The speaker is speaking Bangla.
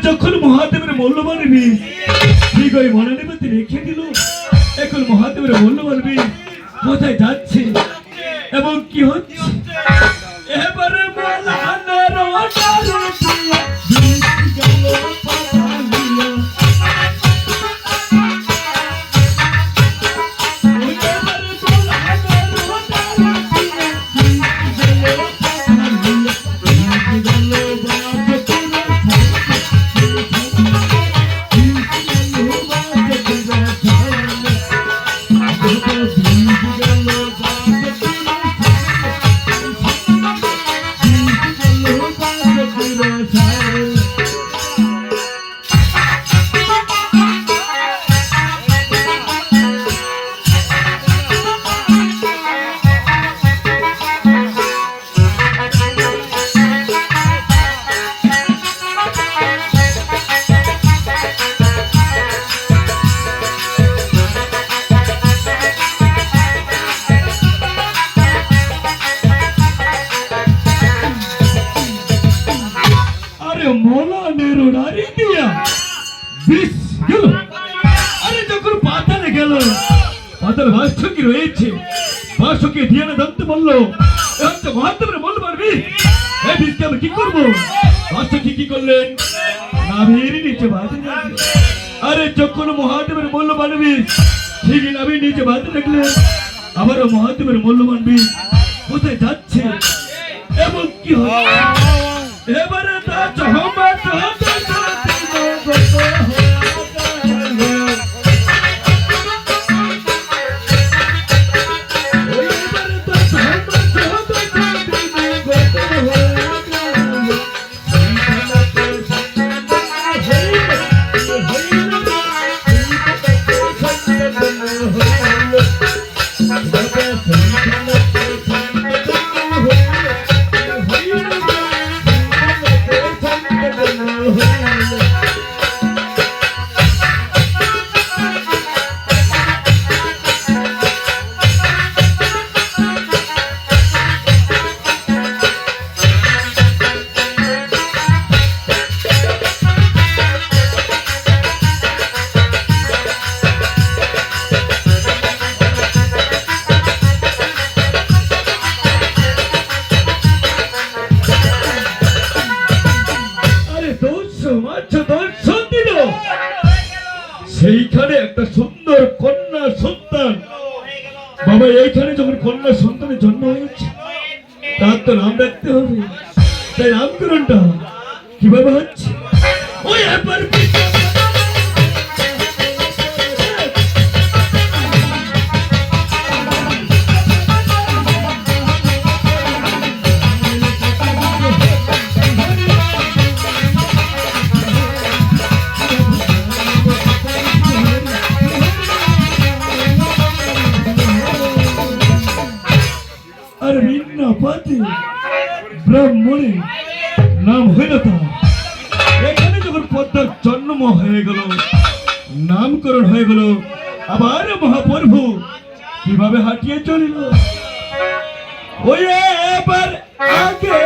যখন মহাদেবের মূল্যবান বীজ ঠিক ওই মনোনিবেতে রেখে দিল, এখন মহাদেবের মূল্যবান বীজ কোথায় যাচ্ছে এবং কি হচ্ছে এবারে মলানের রয়েছে বাসকে দিয়ে জানতে বললো মহাদেবের মূল্য পারবি এই বীজকে আমি কি করবো? বাসকে কি করলেন? নাভির নিচে বাঁধে রাখলেন। আরে যখন মহাদেবের মূল্যবান বীজ ঠিক নাভির নিচে বাঁধে রাখলেন, আবারও মহাদেবের মূল্যবান বীজ কোথায় যাচ্ছে এবং কি হচ্ছে এবারে তা সেইখানে একটা সুন্দর কন্যা সন্তান, বাবা এইখানে যখন কন্যা সন্তানের জন্ম হয়েছে তার তো নাম রাখতে হবে, তাই নামকরণটা কিভাবে হচ্ছে ওই একবার ব্রাহ্মণে নাম হইল তার। এখানে যখন পদ্মার জন্ম হয়ে গেল, নামকরণ হয়ে গেল, আবার মহাপ্রভু কিভাবে হাঁটিয়ে চলিল ওই এবার আগে